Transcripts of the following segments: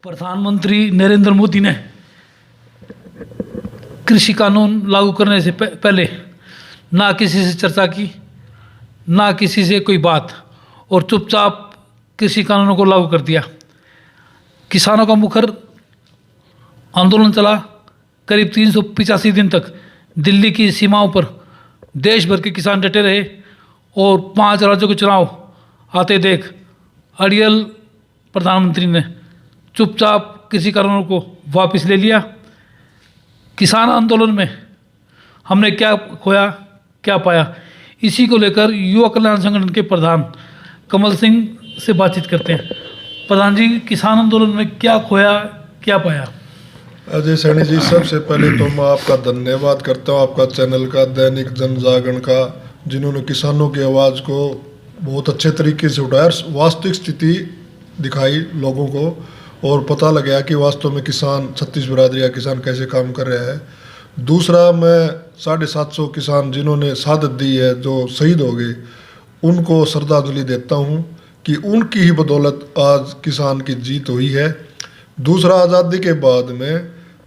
प्रधानमंत्री नरेंद्र मोदी ने कृषि कानून लागू करने से पहले ना किसी से चर्चा की, ना किसी से कोई बात, और चुपचाप कृषि कानूनों को लागू कर दिया। किसानों का मुखर आंदोलन चला। करीब 385 दिन तक दिल्ली की सीमाओं पर देश भर के किसान डटे रहे और 5 राज्यों के चुनाव आते देख अड़ियल प्रधानमंत्री ने चुपचाप कृषि कानूनों को वापस ले लिया। किसान आंदोलन में हमने क्या खोया, क्या पाया, इसी को लेकर युवा कल्याण संगठन के प्रधान कमल सिंह से बातचीत करते हैं। प्रधान जी, किसान आंदोलन में क्या खोया, क्या पाया? अजय सैनी जी, सबसे पहले तो मैं आपका धन्यवाद करता हूँ, आपका चैनल का, दैनिक जनजागरण का, जिन्होंने किसानों की आवाज़ को बहुत अच्छे तरीके से उठाया, वास्तविक स्थिति दिखाई लोगों को, और पता लगा कि वास्तव में किसान, छत्तीस बिरादरी का किसान कैसे काम कर रहा है। दूसरा, मैं 750 किसान जिन्होंने शहादत दी है, जो शहीद हो गए, उनको श्रद्धांजलि देता हूँ कि उनकी ही बदौलत आज किसान की जीत हुई है। दूसरा, आज़ादी के बाद में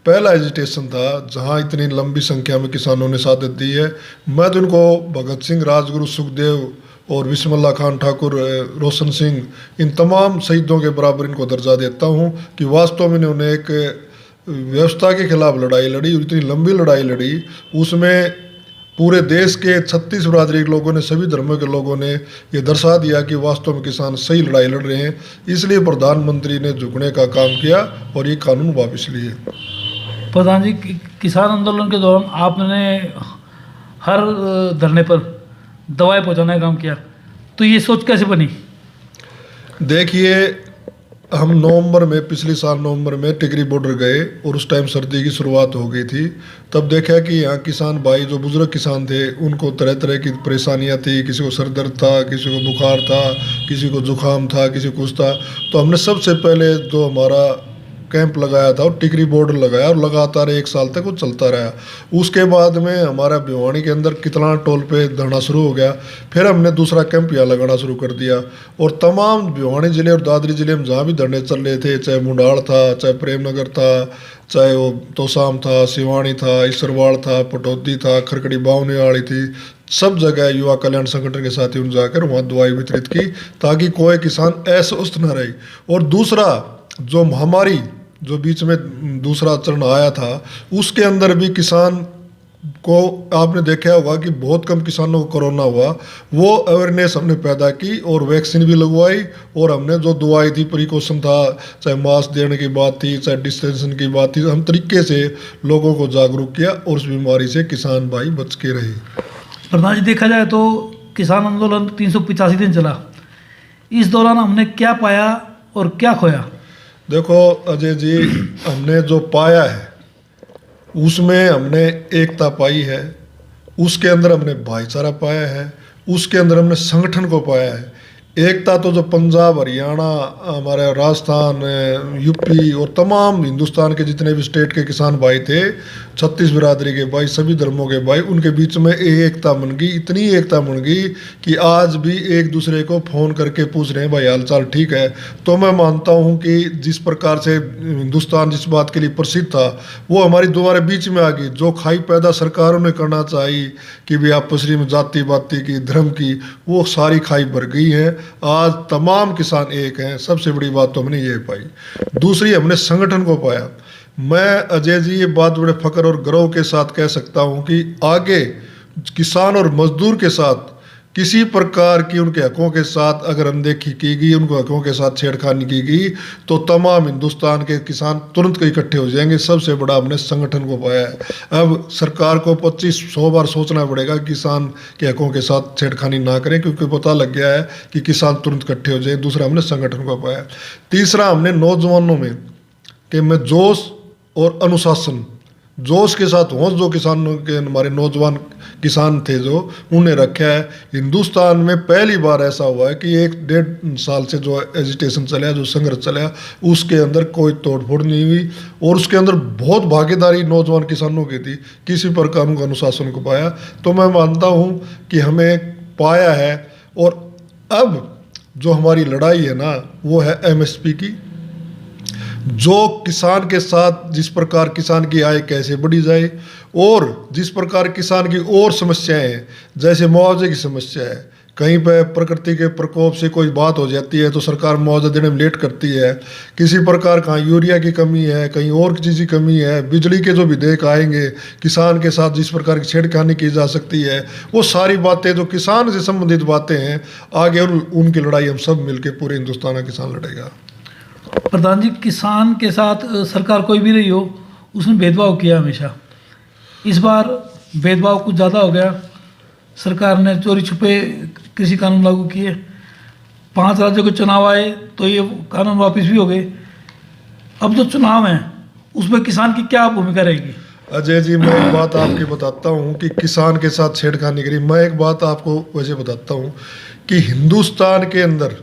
पहला एजिटेशन था जहाँ इतनी लंबी संख्या में किसानों ने शहादत दी है। मैं तो इनको भगत सिंह, राजगुरु सुखदेव और बिस्मिल्लाह खान ठाकुर, रोशन सिंह, इन तमाम शहीदों के बराबर इनको दर्जा देता हूँ कि वास्तव में इन्होंने एक व्यवस्था के खिलाफ लड़ाई लड़ी, इतनी लंबी लड़ाई लड़ी, उसमें पूरे देश के 36 बिरादरी के लोगों ने, सभी धर्मों के लोगों ने ये दर्शा दिया कि वास्तव में किसान सही लड़ाई लड़ रहे हैं। इसलिए प्रधानमंत्री ने झुकने का काम किया और ये कानून वापस लिए। प्रधान जी, किसान आंदोलन के दौरान आपने हर धरने पर दवाएं पहुंचाने का काम किया, तो ये सोच कैसे बनी? देखिए, हम नवंबर में, पिछले साल नवंबर में टिकरी बॉर्डर गए और उस टाइम सर्दी की शुरुआत हो गई थी। तब देखा कि यहाँ किसान भाई, जो बुजुर्ग किसान थे, उनको तरह तरह की परेशानियाँ थी। किसी को सर दर्द था, किसी को बुखार था, किसी को जुकाम था, किसी को कुछ था। तो हमने सबसे पहले जो हमारा कैंप लगाया था और टिकरी बॉर्डर लगाया और लगातार 1 साल तक वो चलता रहा। उसके बाद में हमारा भिवानी के अंदर कितना टोल पे धरना शुरू हो गया। फिर हमने दूसरा कैंप यहाँ लगाना शुरू कर दिया और तमाम भिवानी ज़िले और दादरी ज़िले में जहाँ भी धरने चल रहे थे, चाहे मुंडाड़ था, चाहे प्रेमनगर था, चाहे वो तोसाम था, सिवानी था, इसरवाड़ था, पटौदी था, खरकड़ी बावनीवाड़ी थी, सब जगह युवा कल्याण संगठन के साथियों ने जाकर वहाँ दवाई वितरित की ताकि कोई किसान अस्वस्थ न रहे। और दूसरा, जो महामारी जो बीच में दूसरा चरण आया था, उसके अंदर भी किसान को आपने देखा होगा कि बहुत कम किसानों को कोरोना हुआ। वो अवेयरनेस हमने पैदा की और वैक्सीन भी लगवाई, और हमने जो दवाई थी, प्रिकॉशन था, चाहे मास्क देने की बात थी, चाहे डिस्टेंशन की बात थी, हम तरीके से लोगों को जागरूक किया और उस बीमारी से किसान भाई बच के रहे। प्रधान जी, देखा जाए तो किसान आंदोलन 385 दिन चला। इस दौरान हमने क्या पाया और क्या खोया? देखो अजय जी, हमने जो पाया है उसमें हमने एकता पाई है, उसके अंदर हमने भाईचारा पाया है, उसके अंदर हमने संगठन को पाया है। एकता तो जो पंजाब, हरियाणा, हमारे राजस्थान, यूपी और तमाम हिंदुस्तान के जितने भी स्टेट के किसान भाई थे, 36 बिरादरी के भाई, सभी धर्मों के भाई, उनके बीच में एकता बन गई। इतनी एकता बन गई कि आज भी एक दूसरे को फ़ोन करके पूछ रहे हैं, भाई हाल चाल ठीक है। तो मैं मानता हूँ कि जिस प्रकार से हिंदुस्तान जिस बात के लिए प्रसिद्ध था, वो हमारी दोबारा बीच में आ गई। जो खाई पैदा सरकारों ने करना चाहिए कि भी आपसी में जाति बाती की, धर्म की, वो सारी खाई भर गई है। आज तमाम किसान एक हैं। सबसे बड़ी बात तो हमने ये पाई। दूसरी, हमने संगठन को पाया। मैं अजय जी ये बात बड़े फख्र और गर्व के साथ कह सकता हूं कि आगे किसान और मजदूर के साथ किसी प्रकार की उनके हकों के साथ अगर अनदेखी की गई, उनको हकों के साथ छेड़खानी की गई, तो तमाम हिंदुस्तान के किसान तुरंत इकट्ठे हो जाएंगे। सबसे बड़ा हमने संगठन को पाया है। अब सरकार को 2500 बार सोचना पड़ेगा किसान के हकों के साथ छेड़खानी ना करें, क्योंकि पता लग गया है कि किसान तुरंत इकट्ठे हो जाए। दूसरा, हमने संगठन को पाया। तीसरा, हमने नौजवानों में कि मैं जोश और अनुशासन, जोश के साथ होश, जो किसानों के हमारे नौजवान किसान थे जो, उन्हें रखा है। हिंदुस्तान में पहली बार ऐसा हुआ है कि 1-1.5 साल से जो एजिटेशन चला, जो संघर्ष चला, उसके अंदर कोई तोड़फोड़ नहीं हुई और उसके अंदर बहुत भागीदारी नौजवान किसानों की थी। किसी प्रकार का अनुशासन को पाया। तो मैं मानता हूँ कि हमें पाया है। और अब जो हमारी लड़ाई है ना, वो है MSP की। जो किसान के साथ जिस प्रकार किसान की आय कैसे बढ़ी जाए, और जिस प्रकार किसान की और समस्याएं हैं, जैसे मुआवजे की समस्या है, कहीं पे प्रकृति के प्रकोप से कोई बात हो जाती है तो सरकार मुआवजा देने में लेट करती है, किसी प्रकार कहाँ यूरिया की कमी है, कहीं और चीज़ की कमी है, बिजली के जो विधेयक आएंगे, किसान के साथ जिस प्रकार की छेड़खानी की जा सकती है, वो सारी बातें जो किसान से संबंधित बातें हैं, आगे उनकी लड़ाई हम सब मिलकर पूरे हिंदुस्तान का किसान लड़ेगा। प्रधान जी, किसान के साथ सरकार कोई भी रही हो, उसने भेदभाव किया हमेशा। इस बार भेदभाव कुछ ज़्यादा हो गया। सरकार ने चोरी छुपे कृषि कानून लागू किए, 5 राज्यों के चुनाव आए तो ये कानून वापस भी हो गए। अब जो चुनाव हैं उसमें किसान की क्या भूमिका रहेगी? अजय जी, मैं एक बात आपकी बताता हूँ कि किसान के साथ छेड़खानी करी। मैं एक बात आपको वैसे बताता हूँ कि हिंदुस्तान के अंदर,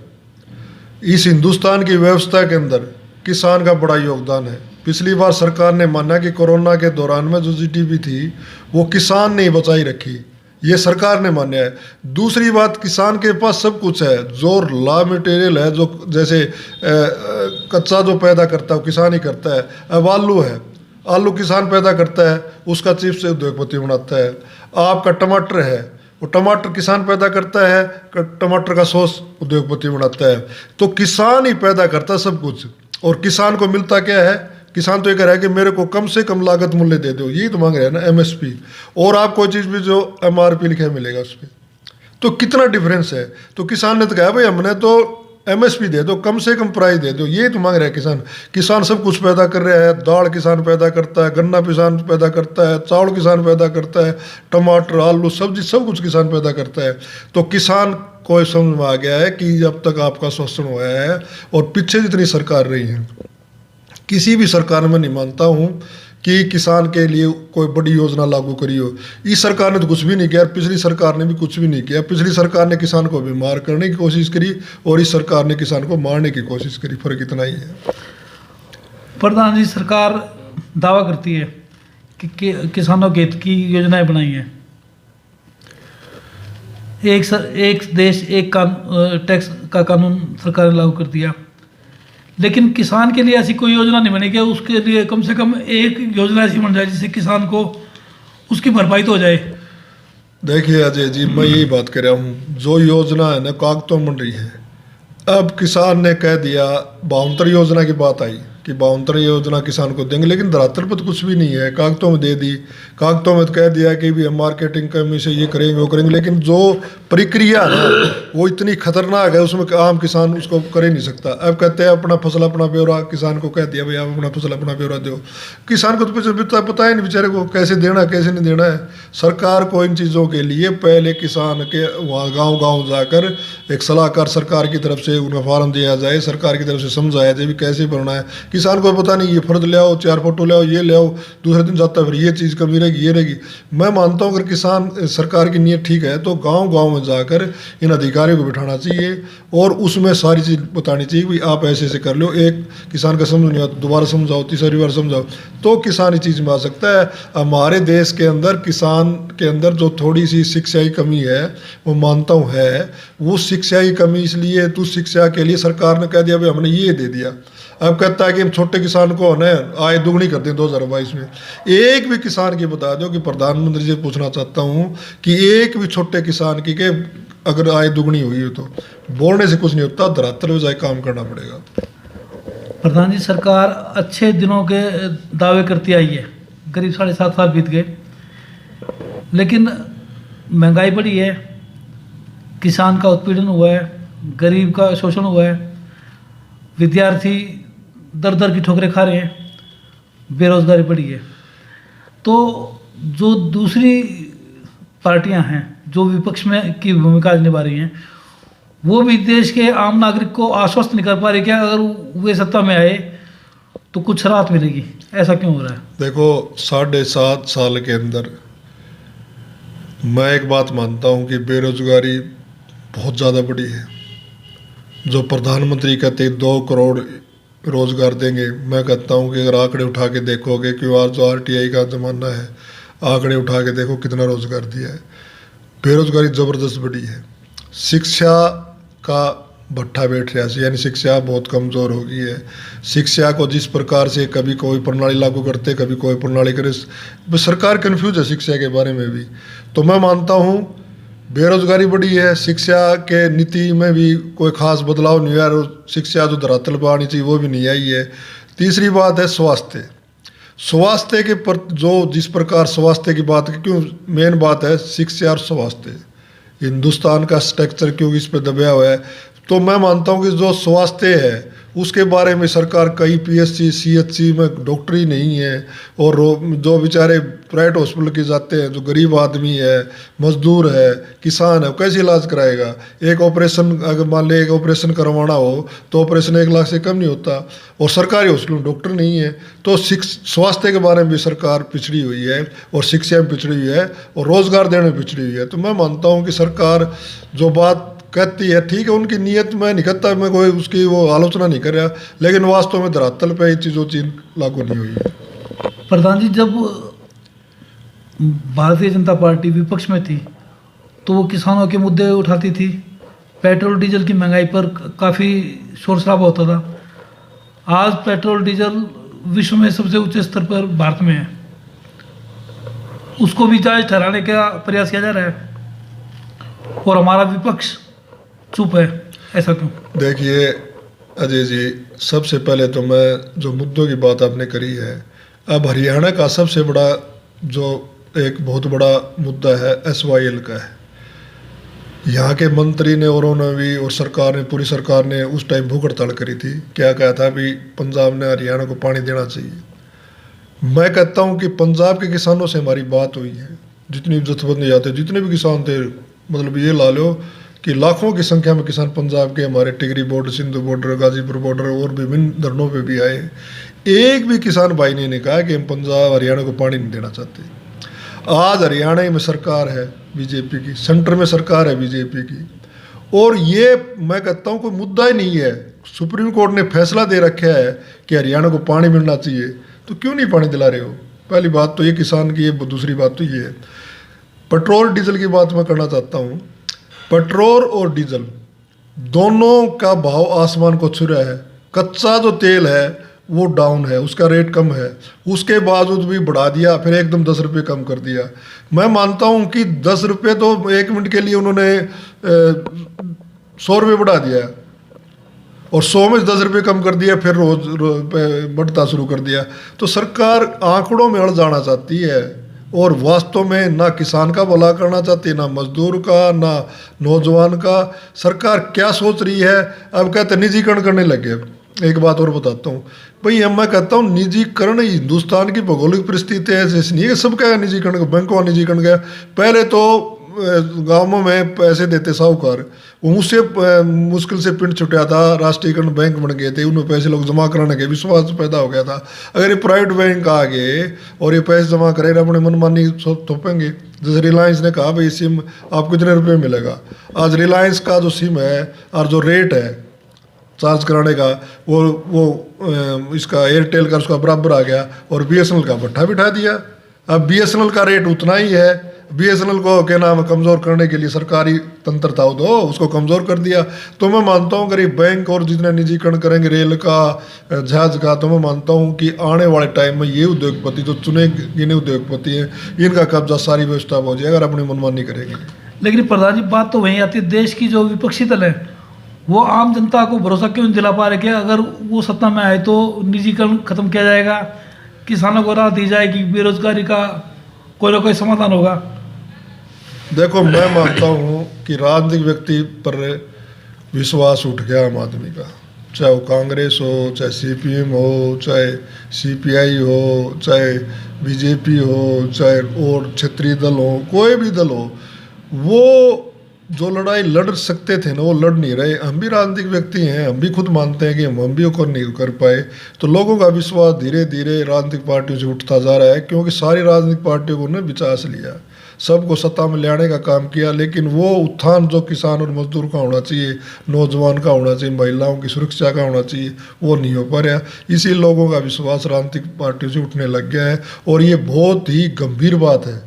इस हिंदुस्तान की व्यवस्था के अंदर किसान का बड़ा योगदान है। पिछली बार सरकार ने माना कि कोरोना के दौरान में जो जीडीपी थी वो किसान ने ही बचाई रखी, ये सरकार ने माना है। दूसरी बात, किसान के पास सब कुछ है, जो रॉ मटेरियल है, जो जैसे कच्चा जो पैदा करता है वो किसान ही करता है। अब आलू है, आलू किसान पैदा करता है, उसका चिप्स उद्योगपति बनाता है। आपका टमाटर है, वो टमाटर किसान पैदा करता है, टमाटर का सॉस उद्योगपति बनाता है। तो किसान ही पैदा करता है सब कुछ, और किसान को मिलता क्या है? किसान तो ये कह रहा है कि मेरे को कम से कम लागत मूल्य दे दो, यही तो मांग रहे हैं ना, एमएसपी। और आप कोई चीज़ भी जो एमआरपी लिखा है मिलेगा उस पर, तो कितना डिफरेंस है। तो किसान ने तो कहा भाई हमने तो एमएसपी दे दो, कम से कम प्राइस दे दो, ये तो मांग रहा है किसान। किसान सब कुछ पैदा कर रहा है, दाल किसान पैदा करता है, गन्ना किसान पैदा करता है, चावल किसान पैदा करता है, टमाटर, आलू, सब्जी, सब कुछ किसान पैदा करता है। तो किसान को समझ में आ गया है कि जब तक आपका शोषण हुआ है, और पीछे जितनी सरकार रही है, किसी भी सरकार में नहीं मानता हूँ कि किसान के लिए कोई बड़ी योजना लागू करी हो। इस सरकार ने तो कुछ भी नहीं किया, पिछली सरकार ने भी कुछ भी नहीं किया। पिछली सरकार ने किसान को भी मार करने की कोशिश करी, और इस सरकार ने किसान को मारने की कोशिश करी, फर्क इतना ही है। प्रधान जी, सरकार दावा करती है कि किसानों के हित की योजनाएं बनाई हैं। एक देश एक टैक्स का कानून सरकार ने लागू कर दिया, लेकिन किसान के लिए ऐसी कोई योजना नहीं बनी कि उसके लिए कम से कम एक योजना ऐसी बन जाए जिससे किसान को उसकी भरपाई तो हो जाए। देखिए अजय जी, मैं यही बात कर रहा हूँ, जो योजना है ना कागजों में बन रही है। अब किसान ने कह दिया, 72 योजना की बात आई कि 72 योजना किसान को देंगे, लेकिन धरातल पर तो कुछ भी नहीं है। कागजों में दे दी, कागजों में तो कह दिया कि भी हम मार्केटिंग कमी से ये करेंगे वो करेंगे, लेकिन जो प्रक्रिया है वो इतनी खतरनाक है, उसमें आम किसान उसको कर ही नहीं सकता। अब कहते हैं अपना फसल अपना ब्यौरा, किसान को कह दिया भाई आप अपना फसल अपना ब्यौरा दो। किसान को तो पता ही नहीं बेचारे को कैसे देना कैसे नहीं देना है। सरकार को इन चीज़ों के लिए पहले किसान के वहाँ गाँव जाकर एक सलाहकार सरकार की तरफ से उनका फॉर्म दिया जाए, सरकार की तरफ से समझाया जाए भी कैसे भरना है। किसान को पता नहीं, ये फर्द ले आओ, 4 फोटो ले आओ, ये ले आओ, दूसरे दिन जाता है फिर ये चीज़ कमी रहेगी, ये रहेगी। मैं मानता हूँ अगर किसान सरकार की नीयत ठीक है तो गांव में जाकर इन अधिकारियों को बिठाना चाहिए, और उसमें सारी चीज़ बतानी चाहिए कि आप ऐसे ऐसे कर लो। एक किसान का समझ नहीं आता, दोबारा समझाओ, तीसरी बार समझाओ, तो किसान इस चीज़ में आ सकता है। हमारे देश के अंदर किसान के अंदर जो थोड़ी सी शिक्षा की कमी है, वो मानता हूँ है। वो शिक्षा की कमी इसलिए, तो शिक्षा के लिए सरकार ने कह दिया भाई हमने ये दे दिया। अब कहता है कि हम छोटे किसान को ना आय दुगनी कर दें 2022 में। एक भी किसान की बता दो कि प्रधानमंत्री जी पूछना चाहता हूँ कि एक भी छोटे किसान की के अगर आय दुगनी हुई हो, तो बोलने से कुछ नहीं होता, धरातल पे जाए काम करना पड़ेगा। प्रधान जी, सरकार अच्छे दिनों के दावे करती आई है, करीब 7.5 साल बीत गए, लेकिन महंगाई बढ़ी है, किसान का उत्पीड़न हुआ है, गरीब का शोषण हुआ है, विद्यार्थी दर दर की ठोकरें खा रहे हैं, बेरोजगारी बढ़ी है। तो जो दूसरी पार्टियां हैं जो विपक्ष में की भूमिका निभा रही हैं, वो भी देश के आम नागरिक को आश्वस्त नहीं कर पा रही कि अगर वे सत्ता में आए तो कुछ राहत मिलेगी। ऐसा क्यों हो रहा है? देखो, 7.5 साल के अंदर मैं एक बात मानता हूँ कि बेरोजगारी बहुत ज़्यादा बढ़ी है। जो प्रधानमंत्री कहते 2 करोड़ रोज़गार देंगे, मैं कहता हूँ कि अगर आंकड़े उठा के देखोगे कि आज जो RTI का ज़माना है, आंकड़े उठा के देखो कितना रोज़गार दिया है। बेरोजगारी ज़बरदस्त बढ़ी है। शिक्षा का भट्ठा बैठ रहा है, यानी शिक्षा बहुत कमज़ोर हो गई है। शिक्षा को जिस प्रकार से कभी कोई प्रणाली लागू करते, कभी कोई प्रणाली करे, बस सरकार कन्फ्यूज है शिक्षा के बारे में भी। तो मैं मानता हूँ बेरोजगारी बढ़ी है, शिक्षा के नीति में भी कोई खास बदलाव नहीं हुआ, और शिक्षा जो धरातल पर आनी चाहिए वो भी नहीं आई है। तीसरी बात है स्वास्थ्य। स्वास्थ्य के पर जो जिस प्रकार स्वास्थ्य की बात, क्यों मेन बात है शिक्षा और स्वास्थ्य, हिंदुस्तान का स्ट्रक्चर क्यों इस पर दबा हुआ है। तो मैं मानता हूँ कि जो स्वास्थ्य है उसके बारे में सरकार कई पीएचसी सीएचसी में डॉक्टर ही नहीं है, और जो बेचारे प्राइवेट हॉस्पिटल के जाते हैं, जो गरीब आदमी है, मजदूर है, किसान है, कैसे इलाज कराएगा। एक ऑपरेशन अगर मान ले एक ऑपरेशन करवाना हो तो ऑपरेशन 1 लाख से कम नहीं होता, और सरकारी हॉस्पिटल में डॉक्टर नहीं है। तो स्वास्थ्य के बारे में भी सरकार पिछड़ी हुई है, और शिक्षा में पिछड़ी हुई है, और रोजगार देने में पिछड़ी हुई है। तो मैं मानता हूँ कि सरकार जो बात कहती है ठीक है, उनकी नीयत में नहीं कहता, मैं कोई उसकी वो आलोचना नहीं कर रहा, लेकिन वास्तव में धरातल पे ये चीज़ों चीज लागू नहीं हुई है। प्रधान जी, जब भारतीय जनता पार्टी विपक्ष में थी तो वो किसानों के मुद्दे उठाती थी, पेट्रोल डीजल की महंगाई पर काफ़ी शोर शराबा होता था। आज पेट्रोल डीजल विश्व में सबसे ऊंचे स्तर पर भारत में है, उसको भी जायज ठहराने का प्रयास किया जा रहा है, और हमारा विपक्ष चुप है, ऐसा क्यों? देखिए अजय जी, सबसे पहले तो मैं जो मुद्दों की बात आपने करी है, अब हरियाणा का सबसे बड़ा जो एक बहुत बड़ा मुद्दा है SYL का है। यहाँ के मंत्री ने और उन्होंने भी, और सरकार ने, पूरी सरकार ने उस टाइम भूख हड़ताल करी थी। क्या कहा था भी पंजाब ने हरियाणा को पानी देना चाहिए। मैं कहता हूँ कि पंजाब के किसानों से हमारी बात हुई है, जितनी भी जथेबंदी जाते, जितने भी किसान थे, मतलब ये ला लो कि लाखों की संख्या में किसान पंजाब के हमारे Tigray border, Sindhu border, Ghazipur border और विभिन्न धरनों पे भी आए। एक भी किसान भाई ने कहा कि हम पंजाब हरियाणा को पानी नहीं देना चाहते। आज हरियाणा में सरकार है बीजेपी की, सेंटर में सरकार है बीजेपी की, और ये मैं कहता हूँ कोई मुद्दा ही नहीं है। सुप्रीम कोर्ट ने फैसला दे रखा है कि हरियाणा को पानी मिलना चाहिए, तो क्यों नहीं पानी दिला रहे हो? पहली बात तो ये किसान की है, दूसरी बात तो ये है। पेट्रोल डीजल की बात मैं करना चाहता हूँ। पेट्रोल और डीजल दोनों का भाव आसमान को छू रहा है। कच्चा जो तेल है वो डाउन है, उसका रेट कम है, उसके बावजूद भी बढ़ा दिया, फिर एकदम 10 रुपये कम कर दिया। मैं मानता हूँ कि 10 रुपये तो 1 मिनट के लिए उन्होंने 100 रुपये बढ़ा दिया, और 100 में 10 रुपये कम कर दिया, फिर रोज बढ़ता शुरू कर दिया। तो सरकार आंकड़ों में अड़ जाना चाहती है, और वास्तव में ना किसान का भला करना चाहती, ना मजदूर का, ना नौजवान का। सरकार क्या सोच रही है? अब कहते निजीकरण करने लगे। एक बात और बताता हूँ भाई, मैं कहता हूँ निजीकरण हिंदुस्तान की भौगोलिक परिस्थिति ऐसी नहीं है कि सबका निजीकरण, बैंकों का निजीकरण गया। पहले तो गाँवों में पैसे देते साहूकार, उससे मुश्किल से पिंड छुटा था, राष्ट्रीयकरण बैंक बन गए थे, उनमें पैसे लोग जमा कराने के विश्वास पैदा हो गया था। अगर ये प्राइवेट बैंक आ गए और ये पैसे जमा करें, अपने मनमानी थोपेंगे। जैसे रिलायंस ने कहा भाई सिम आपको इतने रुपये मिलेगा। आज रिलायंस का जो सिम है और जो रेट है चार्ज कराने का, वो इसका एयरटेल का उसका बराबर आ गया, और BSNL का भट्ठा बिठा दिया। अब BSNL का रेट उतना ही है। BSNL को क्या नाम कमज़ोर करने के लिए सरकारी तंत्र था, दो उसको कमज़ोर कर दिया। तो मैं मानता हूँ अगर ये बैंक और जितने निजीकरण करेंगे रेल का, जहाज का, तो मैं मानता हूँ कि आने वाले टाइम में ये उद्योगपति जो चुने गिने उद्योगपति हैं, इनका कब्जा सारी व्यवस्था हो जाएगा अगर अपनी मनमानी करेंगे। लेकिन प्रधान जी, बात तो वहीं आती है, देश की जो विपक्षी दल है वो आम जनता को भरोसा क्यों नहीं दिला पा रहे कि अगर वो सत्ता में आए तो निजीकरण खत्म किया जाएगा, किसानों को राहत दी जाएगी, बेरोजगारी का कोई ना कोई समाधान होगा। देखो, मैं मानता हूँ कि राजनीतिक व्यक्ति पर विश्वास उठ गया आम आदमी का, चाहे वो कांग्रेस हो, चाहे CPM हो, चाहे CPI हो, चाहे BJP हो, चाहे और क्षेत्रीय दल हो, कोई भी दल हो। वो जो लड़ाई लड़ सकते थे ना, वो लड़ नहीं रहे। हम भी राजनीतिक व्यक्ति हैं, हम भी खुद मानते हैं कि हम भी को नहीं कर पाए। तो लोगों का विश्वास धीरे धीरे राजनीतिक पार्टियों से उठता जा रहा है, क्योंकि सारी राजनीतिक पार्टियों को ने विचास लिया, सबको सत्ता में लाने का काम किया। लेकिन वो उत्थान जो किसान और मजदूर का होना चाहिए, नौजवान का होना चाहिए, महिलाओं की सुरक्षा का होना चाहिए, वो नहीं हो पा रहा। इसी लोगों का विश्वास राजनीतिक पार्टियों से उठने लग गया है, और ये बहुत ही गंभीर बात है,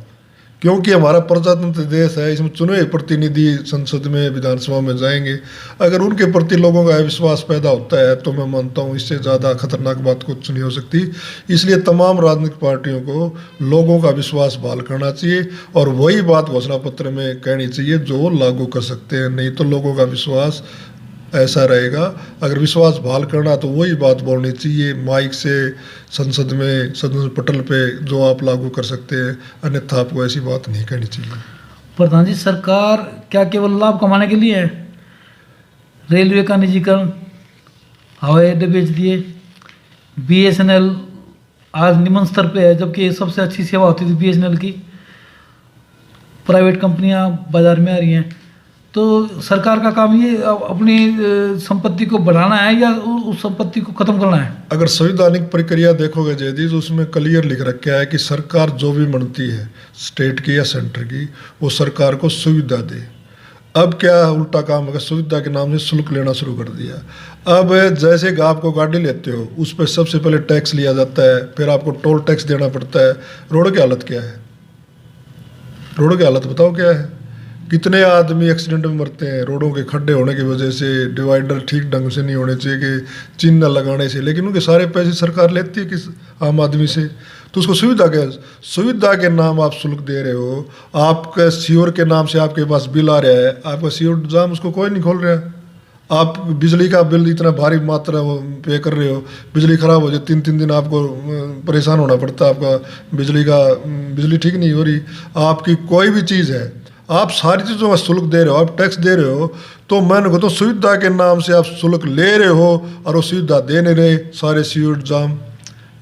क्योंकि हमारा प्रजातंत्र देश है, इसमें चुने हुए प्रतिनिधि संसद में विधानसभा में जाएंगे। अगर उनके प्रति लोगों का विश्वास पैदा होता है तो मैं मानता हूँ इससे ज़्यादा खतरनाक बात कुछ नहीं हो सकती। इसलिए तमाम राजनीतिक पार्टियों को लोगों का विश्वास बहाल करना चाहिए और वही बात घोषणा पत्र में कहनी चाहिए जो लागू कर सकते हैं। नहीं तो लोगों का विश्वास ऐसा रहेगा। अगर विश्वास बहाल करना तो वही बात बोलनी चाहिए माइक से, संसद में, सदन पटल पे जो आप लागू कर सकते हैं, अन्यथा आपको ऐसी बात नहीं कहनी चाहिए। प्रधान जी, सरकार क्या केवल लाभ कमाने के लिए है? रेलवे का निजीकरण, हवाई अड्डे बेच दिए, BSNL आज निम्न स्तर पे है, जबकि सबसे अच्छी सेवा होती थी BSNL की। प्राइवेट कंपनियां बाजार में आ रही हैं, तो सरकार का काम ये अपनी संपत्ति को बढ़ाना है या उस संपत्ति को खत्म करना है? अगर संवैधानिक प्रक्रिया देखोगे जयदीप, तो उसमें क्लियर लिख रखा है कि सरकार जो भी बनती है स्टेट की या सेंटर की, वो सरकार को सुविधा दे। अब क्या उल्टा काम है, सुविधा के नाम से शुल्क लेना शुरू कर दिया। अब जैसे आप को गाड़ी लेते हो उस पर सबसे पहले टैक्स लिया जाता है, फिर आपको टोल टैक्स देना पड़ता है। रोड की हालत क्या है? रोड की हालत बताओ क्या है? कितने आदमी एक्सीडेंट में मरते हैं रोडों के खड्डे होने की वजह से, डिवाइडर ठीक ढंग से नहीं होने चाहिए कि चिन्ह लगाने से, लेकिन उनके सारे पैसे सरकार लेती है किस आम आदमी से। तो उसको सुविधा क्या, सुविधा के नाम आप शुल्क दे रहे हो। आपके सीवर के नाम से आपके पास बिल आ रहा है, आपका सीवर जाम उसको कोई नहीं खोल रहा है। आप बिजली का बिल इतना भारी मात्रा पे कर रहे हो, बिजली खराब हो जाए 3-3 दिन आपको परेशान होना पड़ता है, आपका बिजली ठीक नहीं हो रही। आपकी कोई भी चीज़ है, आप सारी चीज़ों का शुल्क दे रहे हो, आप टैक्स दे रहे हो, तो मैंने कहता हूँ सुविधा के नाम से आप शुल्क ले रहे हो और वो सुविधा दे नहीं रहे। सारे सीवर जाम,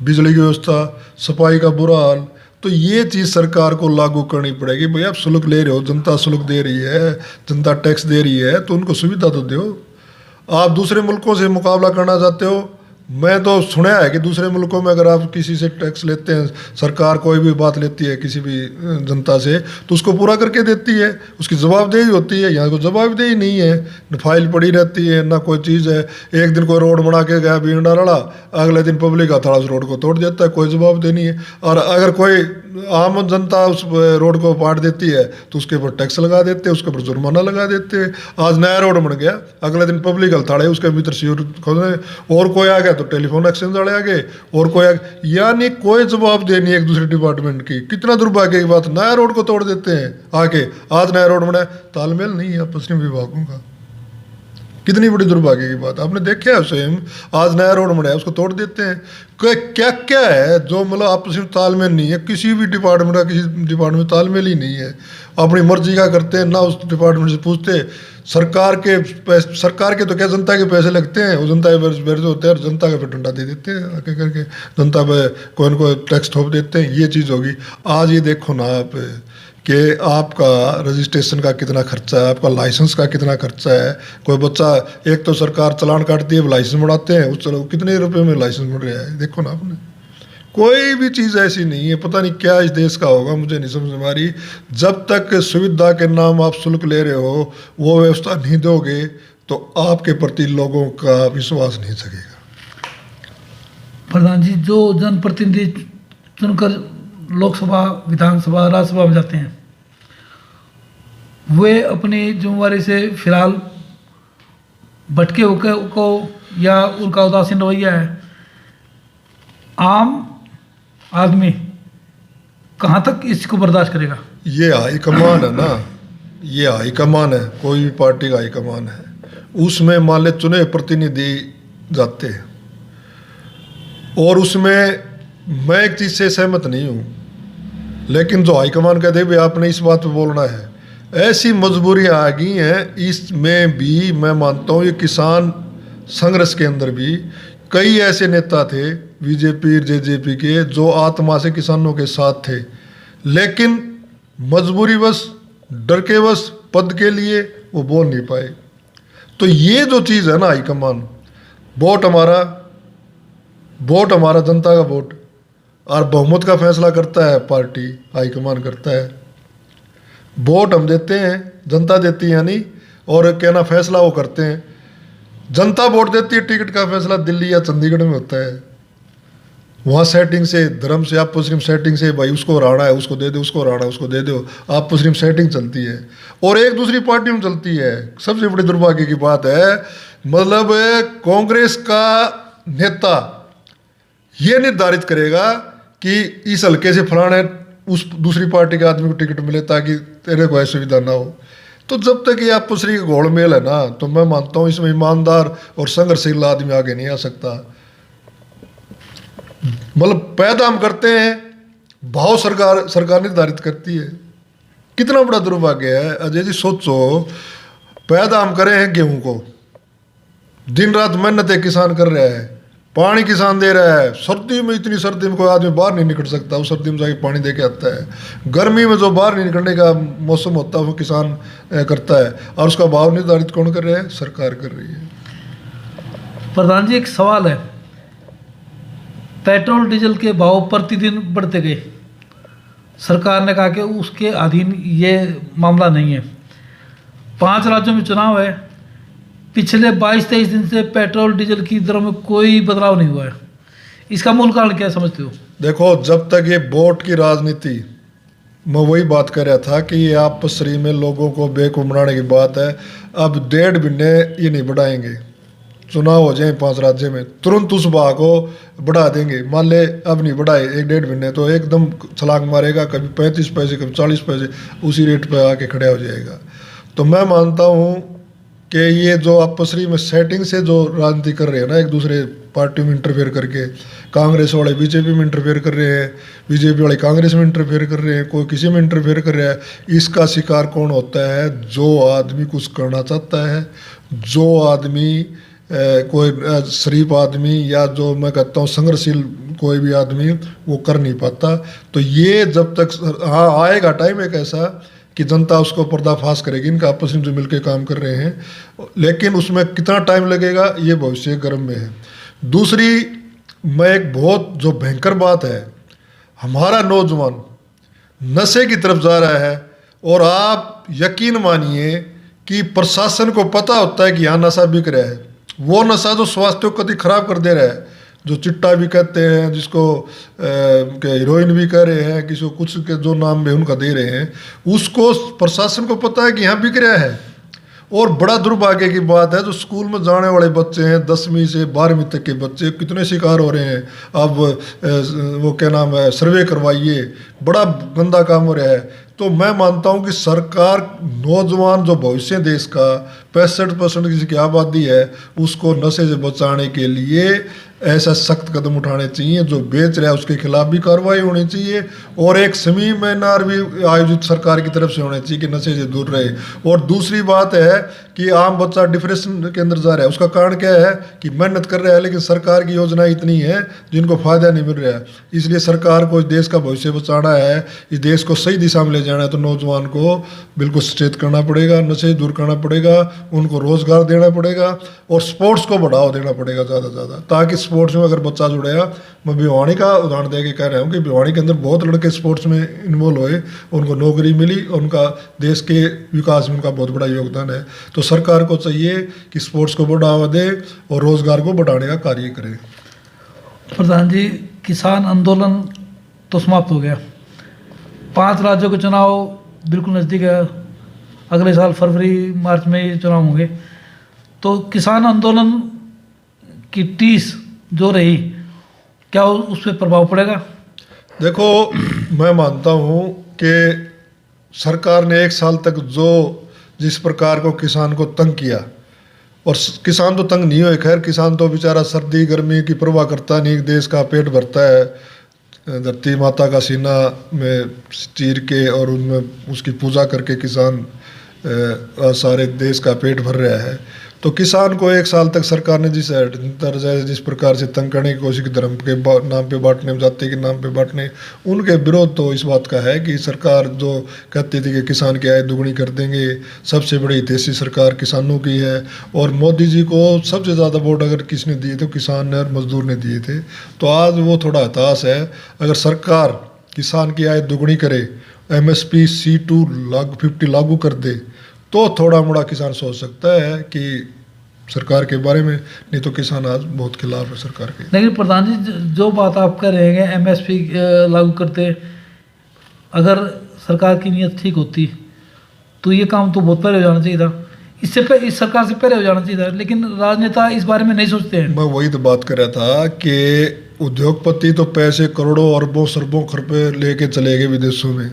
बिजली की व्यवस्था, सफाई का बुरा हाल। तो ये चीज़ सरकार को लागू करनी पड़ेगी। भाई आप शुल्क ले रहे हो, जनता शुल्क दे रही है, जनता टैक्स दे रही है, तो उनको सुविधा तो दो। आप दूसरे मुल्कों से मुकाबला करना चाहते हो, मैं तो सुना है कि दूसरे मुल्कों में अगर आप किसी से टैक्स लेते हैं, सरकार कोई भी बात लेती है किसी भी जनता से, तो उसको पूरा करके देती है, उसकी जवाबदेही होती है। यहाँ को जवाबदेही नहीं है, न फाइल पड़ी रहती है, ना कोई चीज़ है। एक दिन कोई रोड बना के गया बींडा रड़ा, अगले दिन पब्लिक हथौड़ा उस रोड को तोड़ देता है, कोई जवाबदेही नहीं है। और अगर कोई आम जनता उस रोड को पाट देती है तो उसके ऊपर टैक्स लगा देते हैं, उसके ऊपर जुर्माना लगा देते हैं। आज नया रोड बन गया, अगले दिन पब्लिक हथौड़े उसके भीतर सीवर खोलने, और कोई आ गया तो टेलीफोन एक्सचेंज वाले आ गए, और कोई यानी कोई जवाब देनी एक दूसरे डिपार्टमेंट की। कितना दुर्भाग्य की बात, नया रोड को तोड़ देते हैं आके। आज नया रोड बना, तालमेल नहीं है पश्चिम विभागों का। कितनी बड़ी दुर्भाग्य की बात, आपने देखा है स्वयं। आज नया रोड बना है, उसको तोड़ देते हैं। क्या क्या है जो मतलब आपस में तालमेल नहीं है, किसी भी डिपार्टमेंट का किसी डिपार्टमेंट में तालमेल ही नहीं है। अपनी मर्जी का करते हैं, ना उस डिपार्टमेंट से पूछते। सरकार के तो क्या जनता के पैसे लगते हैं, वो जनता के पैसे होते हैं और जनता का फिर डंडा दे देते हैं आके करके, जनता पे कोई न कोई टैक्स थोप देते हैं। ये चीज़ होगी। आज ये देखो ना आप कि आपका रजिस्ट्रेशन का कितना खर्चा है, आपका लाइसेंस का कितना खर्चा है। कोई बच्चा, एक तो सरकार चालान काटती है, लाइसेंस बढ़ाते हैं, उस चलो कितने रुपए में लाइसेंस बढ़ रहा है, देखो ना आपने। कोई भी चीज़ ऐसी नहीं है, पता नहीं क्या इस देश का होगा, मुझे नहीं समझ में आ रही। जब तक सुविधा के नाम आप शुल्क ले रहे हो, वो व्यवस्था नहीं दोगे तो आपके प्रति लोगों का विश्वास नहीं जगेगा। प्रधान जी, जो जनप्रतिनिधि चुनकर लोकसभा, विधानसभा, राज्यसभा में जाते हैं, वे अपनी जिम्मेवारी से फिलहाल भटके होकर को, या उनका उदासीन रवैया है। आम आदमी कहाँ तक इसको बर्दाश्त करेगा? ये हाईकमान है ना, ये हाईकमान है, कोई भी पार्टी का हाईकमान है। उसमें मान ले चुने प्रतिनिधि जाते हैं, और उसमें मैं एक चीज़ से सहमत नहीं हूँ, लेकिन जो हाईकमान कहते भाई आपने इस बात पे बोलना है, ऐसी मजबूरियाँ आ गई हैं। इसमें भी मैं मानता हूँ ये किसान संघर्ष के अंदर भी कई ऐसे नेता थे बीजेपी जेजेपी के जो आत्मा से किसानों के साथ थे, लेकिन मजबूरीवश, डर के वश, पद के लिए वो बोल नहीं पाए। तो ये जो चीज़ है ना हाईकमान, वोट हमारा जनता का वोट, और बहुमत का फैसला करता है पार्टी, हाईकमान करता है। वोट हम देते हैं, जनता देती है यानी, और कहना फैसला वो करते हैं। जनता वोट देती है, टिकट का फैसला दिल्ली या चंडीगढ़ में होता है। वहाँ सेटिंग से, धर्म से, आप मुस्लिम सेटिंग से, भाई उसको हराना है उसको दे दो, उसको हराना है उसको दे दो, आप मुस्लिम सेटिंग चलती है और एक दूसरी पार्टी में चलती है। सबसे बड़ी दुर्भाग्य की बात है, मतलब कांग्रेस का नेता ये निर्धारित करेगा कि इस हल्के से फलाने उस दूसरी पार्टी के आदमी को टिकट मिले ताकि तेरे को ऐसी सुविधा ना हो। तो जब तक ये आपसी का घोलमेल है ना, तो मैं मानता हूँ इसमें ईमानदार और संघर्षशील आदमी आगे नहीं आ सकता। मतलब पैदा हम करते हैं, भाव सरकार निर्धारित करती है। कितना बड़ा दुर्भाग्य है अजय जी, सोचो, पैदा हम करे हैं गेहूं को, दिन रात मेहनत किसान कर रहा है, पानी किसान दे रहा है, सर्दी में, इतनी सर्दी में कोई आदमी बाहर नहीं निकल सकता, उस सर्दी में जाके पानी दे के आता है। गर्मी में जो बाहर नहीं निकलने का मौसम होता है वो किसान करता है, और उसका भाव निर्धारित कौन कर रहा है? सरकार कर रही है। प्रधान जी, एक सवाल है, पेट्रोल डीजल के भाव प्रतिदिन बढ़ते गए, सरकार ने कहा कि उसके अधीन ये मामला नहीं है। 5 राज्यों में चुनाव है, पिछले 22-23 दिन से पेट्रोल डीजल की दरों में कोई बदलाव नहीं हुआ है, इसका मूल कारण क्या समझते हो? देखो, जब तक ये वोट की राजनीति, मैं वही बात कर रहा था कि ये आपसरी में लोगों को बेवकूफ बनाने की बात है। अब 1.5 महीने ये नहीं बढ़ाएंगे, चुनाव हो जाए 5 राज्य में, तुरंत उस भाव को बढ़ा देंगे। मान ले अब नहीं बढ़ाए 1-1.5 महीने, तो एकदम छलांग मारेगा, कभी 35 पैसे कभी 40 पैसे, उसी रेट पे आके खड़ा हो जाएगा। तो मैं मानता हूँ कि ये जो आपसरी में सेटिंग से जो राजनीति कर रहे हैं ना, एक दूसरे पार्टी में इंटरफेयर करके, कांग्रेस वाले बीजेपी में इंटरफेयर कर रहे हैं, बीजेपी वाले कांग्रेस में इंटरफेयर कर रहे हैं, कोई किसी में इंटरफेयर कर रहा है, इसका शिकार कौन होता है? जो आदमी कुछ करना चाहता है, जो आदमी कोई शरीफ आदमी, या जो मैं कहता हूँ संघर्षशील कोई भी आदमी, वो कर नहीं पाता। तो ये जब तक, हाँ आएगा टाइम एक ऐसा कि जनता उसको पर्दाफाश करेगी, इनका आपस में जो मिलकर काम कर रहे हैं, लेकिन उसमें कितना टाइम लगेगा ये भविष्य गर्म में है। दूसरी, मैं एक बहुत जो भयंकर बात है, हमारा नौजवान नशे की तरफ जा रहा है, और आप यकीन मानिए कि प्रशासन को पता होता है कि यहाँ नशा बिक रहा है। वो नशा जो स्वास्थ्य को कभी खराब कर दे रहा है, जो चिट्टा भी कहते हैं, जिसको हीरोइन भी कह रहे हैं, किसी को कुछ के जो नाम में उनका दे रहे हैं, उसको प्रशासन को पता है कि यहाँ बिक रहा है। और बड़ा दुर्भाग्य की बात है, जो स्कूल में जाने वाले बच्चे हैं, 10वीं से 12वीं तक के बच्चे कितने शिकार हो रहे हैं। अब वो क्या नाम है, सर्वे करवाइए, बड़ा गंदा काम हो रहा है। तो मैं मानता हूं कि सरकार, नौजवान जो भविष्य देश का 65% जिसकी आबादी है, उसको नशे से बचाने के लिए ऐसा सख्त कदम उठाने चाहिए। जो बेच रहा है उसके खिलाफ भी कार्रवाई होनी चाहिए, और एक सेमिनार भी आयोजित सरकार की तरफ से होने चाहिए कि नशे से दूर रहे। और दूसरी बात है कि आम बच्चा डिप्रेशन के अंदर जा रहा है, उसका कारण क्या है कि मेहनत कर रहा है, लेकिन सरकार की योजना इतनी है जिनको फायदा नहीं मिल रहा है। इसलिए सरकार को इस देश का भविष्य बचाना है, इस देश को सही दिशा में ले जाना है, तो नौजवान को बिल्कुल सचेत करना पड़ेगा, नशे दूर करना पड़ेगा, उनको रोजगार देना पड़ेगा, और स्पोर्ट्स को बढ़ावा देना पड़ेगा ज़्यादा से ज़्यादा, ताकि स्पोर्ट्स में अगर बच्चा जुड़ेगा, मैं भिवानी का उदाहरण दे के कह रहा हूँ कि भिवानी के अंदर बहुत लड़के स्पोर्ट्स में इन्वॉल्व हुए, उनको नौकरी मिली, उनका देश के विकास में उनका बहुत बड़ा योगदान है। तो सरकार को चाहिए कि स्पोर्ट्स को बढ़ावा दे और रोजगार को बढ़ाने का कार्य करे। प्रधान जी, किसान आंदोलन तो समाप्त हो गया, 5 राज्यों के चुनाव बिल्कुल नज़दीक है, अगले साल फरवरी मार्च में ये चुनाव होंगे। तो किसान आंदोलन की टीस जो रही, क्या उस पर प्रभाव पड़ेगा? देखो, मैं मानता हूँ कि सरकार ने 1 साल तक जो जिस प्रकार को किसान को तंग किया, और किसान तो तंग नहीं हुए, खैर किसान तो बेचारा सर्दी गर्मी की परवाह करता नहीं, देश का पेट भरता है, धरती माता का सीना में चीर के और उनमें उसकी पूजा करके किसान सारे देश का पेट भर रहा है। तो किसान को 1 साल तक सरकार ने जिस प्रकार से तंग करने की कोशिश की, धर्म के नाम पे बांटने, जाति के नाम पे बांटने, उनके विरोध तो इस बात का है कि सरकार जो कहती थी कि किसान की आय दुगनी कर देंगे, सबसे बड़ी देशी सरकार किसानों की है, और मोदी जी को सबसे ज़्यादा वोट अगर किसने दिए तो किसान ने और मजदूर ने दिए थे। तो आज वो थोड़ा हताश है। अगर सरकार किसान की आय दुगनी करे, MSP C2 50 लागू कर दे, तो थोड़ा मोड़ा किसान सोच सकता है कि सरकार के बारे में, नहीं तो किसान आज बहुत खिलाफ है सरकार के। लेकिन प्रधान जी, जो बात आप कह रहे हैं एमएसपी लागू करते, अगर सरकार की नीयत ठीक होती तो ये काम तो बहुत पहले हो जाना चाहिए था, इस सरकार से पहले हो जाना चाहिए था, लेकिन राजनेता इस बारे में नहीं सोचते हैं। मैं वही तो बात कर रहा था कि उद्योगपति तो पैसे करोड़ों अरबों सरबों खरबे लेके चले गए विदेशों में।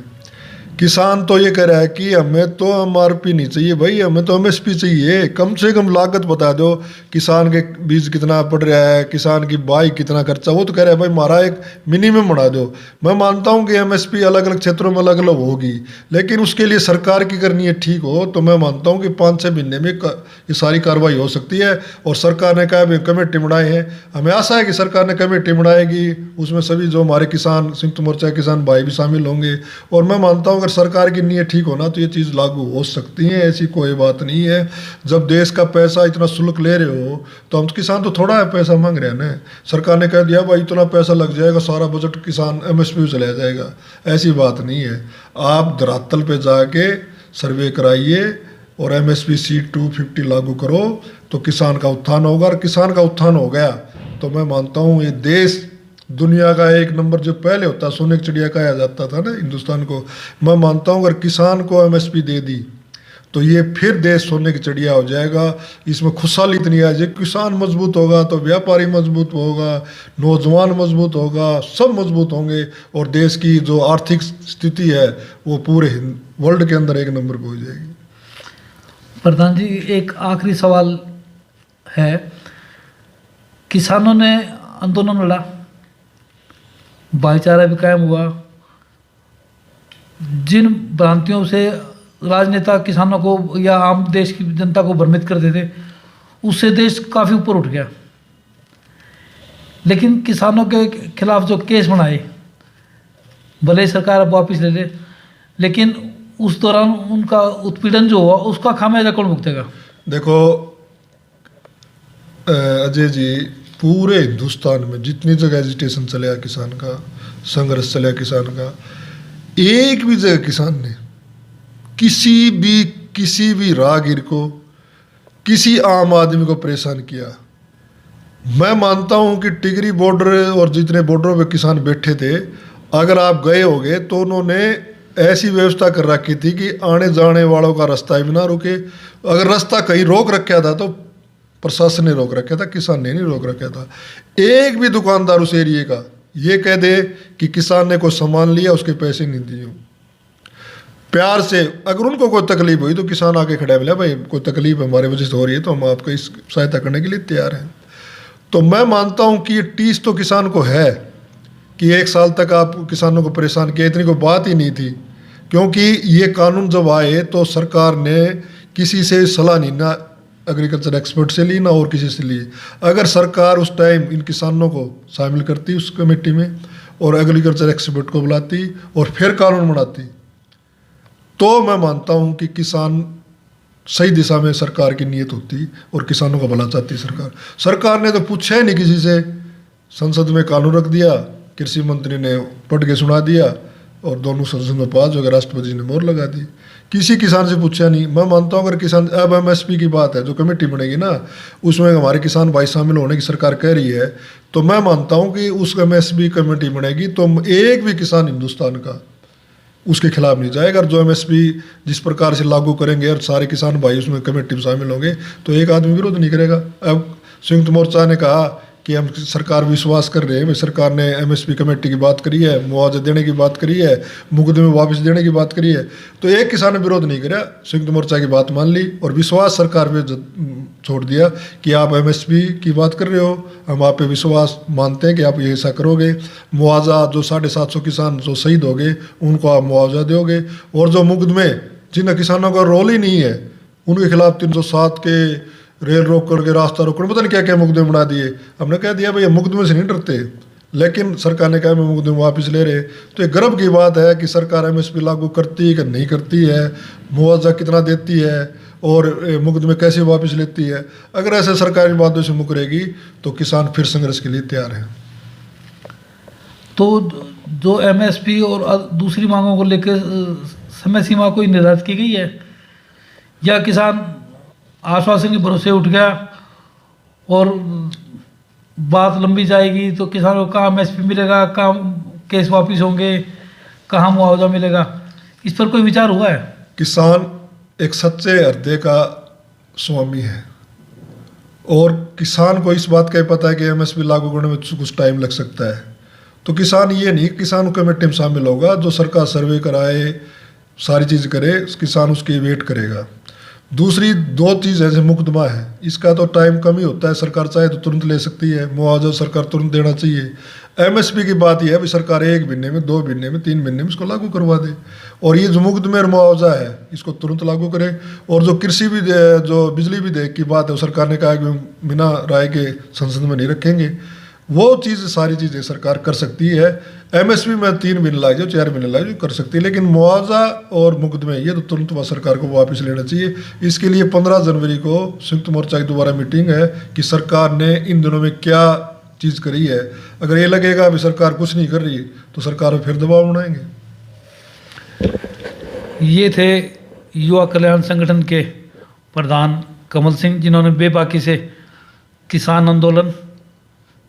किसान तो ये कह रहा है कि हमें तो एमआरपी नहीं चाहिए भाई, हमें तो एमएसपी चाहिए। कम से कम लागत बता दो, किसान के बीज कितना पड़ रहा है, किसान की बाई कितना खर्चा, वो तो कह रहा है भाई हमारा एक मिनिमम बना दो। मैं मानता हूँ कि एमएसपी अलग अलग क्षेत्रों में अलग अलग होगी, लेकिन उसके लिए सरकार की करनी है ठीक हो, तो मैं मानता हूँ कि 5-6 महीने में ये सारी कार्रवाई हो सकती है। और सरकार ने कहा कमेटी बनाए हैं, हमें आशा है कि सरकार ने कमेटी बनाएगी, उसमें सभी जो हमारे किसान संयुक्त मोर्चा किसान भाई भी शामिल होंगे। और मैं मानता हूँ सरकार की नीयत ठीक होना तो ये चीज़ लागू हो सकती है, ऐसी कोई बात नहीं है। जब देश का पैसा इतना शुल्क ले रहे हो तो हम किसान तो थोड़ा है पैसा मांग रहे हैं ना। सरकार ने कह दिया भाई इतना पैसा लग जाएगा, सारा बजट किसान एमएसपी में चला जाएगा, ऐसी बात नहीं है। आप धरातल पे जाके सर्वे कराइए और एमएसपी C250 लागू करो तो किसान का उत्थान होगा। और किसान का उत्थान हो गया तो मैं मानता हूँ ये देश दुनिया का एक नंबर, जो पहले होता सोने की चिड़िया कहा जाता था ना हिंदुस्तान को, मैं मानता हूँ अगर किसान को एमएसपी दे दी तो ये फिर देश सोने की चिड़िया हो जाएगा। इसमें खुशहाली इतनी आ जाए, किसान मजबूत होगा तो व्यापारी मजबूत होगा, नौजवान मजबूत होगा, सब मजबूत होंगे और देश की जो आर्थिक स्थिति है वो पूरे वर्ल्ड के अंदर एक नंबर पर हो जाएगी। प्रधान जी, एक आखिरी सवाल है, किसानों ने आंदोलन लड़ा, भाईचारा भी कायम हुआ, जिन भ्रांतियों से राजनेता किसानों को या आम देश की जनता को भ्रमित करते थे उससे देश काफ़ी ऊपर उठ गया। लेकिन किसानों के खिलाफ जो केस बनाए, भले ही सरकार अब वापस ले ले, लेकिन उस दौरान उनका उत्पीड़न जो हुआ उसका खामियाजा कौन भुगतेगा? देखो अजय जी, पूरे हिंदुस्तान में जितनी जगह एजिटेशन चला किसान का, संघर्ष चला किसान का, एक भी जगह किसान ने किसी भी राहगीर को, किसी आम आदमी को परेशान किया। मैं मानता हूं कि टिगरी बॉर्डर और जितने बॉर्डरों पे किसान बैठे थे, अगर आप गए होगे तो उन्होंने ऐसी व्यवस्था कर रखी थी कि आने जाने वालों का रास्ता भी ना रुके। अगर रास्ता कहीं रोक रखा था तो प्रशासन ने रोक रखा था, किसान ने नहीं रोक रखा था। एक भी दुकानदार उस एरिए का ये कह दे कि किसान ने कोई सामान लिया उसके पैसे नहीं दिए, प्यार से अगर उनको कोई तकलीफ हुई तो किसान आके खड़ा बोला भाई कोई तकलीफ हमारे वजह से हो रही है तो हम आपको इस सहायता करने के लिए तैयार हैं। तो मैं मानता हूं कि ये टीस तो किसान को है कि 1 साल तक आप किसानों को परेशान किया, इतनी कोई बात ही नहीं थी, क्योंकि ये कानून जब आए तो सरकार ने किसी से सलाह नहीं, ना एग्रीकल्चर एक्सपर्ट से ली ना और किसी से ली। अगर सरकार उस टाइम इन किसानों को शामिल करती उस कमेटी में और एग्रीकल्चर एक्सपर्ट को बुलाती और फिर कानून बनाती तो मैं मानता हूं कि किसान सही दिशा में सरकार की नीयत होती और किसानों का भला चाहती सरकार। सरकार ने तो पूछा ही नहीं किसी से, संसद में कानून रख दिया, कृषि मंत्री ने पढ़ के सुना दिया और दोनों संसद में पास हो गए, राष्ट्रपति ने मोहर लगा दी, किसी किसान से पूछा नहीं। मैं मानता हूं अगर किसान, अब एमएसपी की बात है, जो कमेटी बनेगी ना उसमें हमारे किसान भाई शामिल होने की सरकार कह रही है, तो मैं मानता हूं कि उस एमएसपी कमेटी बनेगी तो एक भी किसान हिंदुस्तान का उसके खिलाफ नहीं जाएगा। और जो एमएसपी जिस प्रकार से लागू करेंगे और सारे किसान भाई उसमें कमेटी में शामिल होंगे तो एक आदमी विरोध नहीं करेगा। अब संयुक्त मोर्चा ने कहा कि हम सरकार विश्वास कर रहे हैं, सरकार ने एमएसपी कमेटी की बात करी है, मुआवजा देने की बात करी है, मुकदमे वापस देने की बात करी है, तो एक किसान ने विरोध नहीं करा, संयुक्त मोर्चा की बात मान ली और विश्वास सरकार पे छोड़ दिया कि आप एमएसपी की बात कर रहे हो, हम आप पे विश्वास मानते हैं कि आप ये ऐसा करोगे। मुआवजा जो 750 किसान जो शहीद हो गए उनको आप मुआवजा दोगे, और जो मुकदमे जिन किसानों का रोल ही नहीं है उनके खिलाफ 307 के रेल रोक करके, रास्ता रोक कर, पता नहीं क्या क्या मुकदमे बना दिए। हमने कह दिया भाई मुकदमे से नहीं डरते, लेकिन सरकार ने कहा मैं मुकदमे वापस ले रहे। तो ये गर्व की बात है कि सरकार एमएसपी लागू करती है कि नहीं करती है, मुआवजा कितना देती है और मुकदमे कैसे वापस लेती है। अगर ऐसे सरकारी बातों से मुकरेगी तो किसान फिर संघर्ष के लिए तैयार है। तो जो एमएसपी और दूसरी मांगों को लेकर समय सीमा कोई निर्धारित की गई है या किसान आश्वासन के भरोसे उठ गया और बात लंबी जाएगी तो किसानों को कहाँ एमएसपी मिलेगा, कहाँ केस वापिस होंगे, कहाँ मुआवजा मिलेगा, इस पर कोई विचार हुआ है? किसान एक सच्चे हृदय का स्वामी है और किसान को इस बात का ही पता है कि एमएसपी लागू करने में कुछ टाइम लग सकता है। तो किसान ये नहीं किसान कमेटी में शामिल होगा, जो सरकार सर्वे कराए सारी चीज़ करे किसान उसकी वेट करेगा। दूसरी दो चीज़ है, जैसे मुकदमा है, इसका तो टाइम कम ही होता है, सरकार चाहे तो तुरंत ले सकती है, मुआवजा सरकार तुरंत देना चाहिए। एमएसपी की बात यह है भी सरकार 1 महीने में, 2 महीने में, 3 महीने में इसको लागू करवा दे, और ये जो मुकदमे और मुआवजा है इसको तुरंत लागू करे। और जो कृषि भी जो बिजली विधेयक की बात है, सरकार ने कहा कि बिना राय के संसद में नहीं रखेंगे, वो चीज़ सारी चीज़ें सरकार कर सकती है। एमएसपी में 3 महीने लग जाए, 4 महीने लग जाए, कर सकती है, लेकिन मुआवजा और मुकदमे ये तो तुरंत वह सरकार को वापस लेना चाहिए। इसके लिए 15 जनवरी को संयुक्त मोर्चा की दोबारा मीटिंग है कि सरकार ने इन दिनों में क्या चीज़ करी है। अगर ये लगेगा अभी सरकार कुछ नहीं कर रही तो सरकार फिर दबाव बनाएंगे। ये थे युवा कल्याण संगठन के प्रधान कमल सिंह, जिन्होंने बेबाकी से किसान आंदोलन,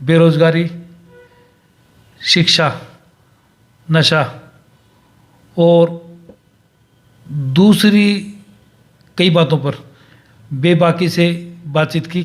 बेरोजगारी, शिक्षा, नशा और दूसरी कई बातों पर बेबाकी से बातचीत की।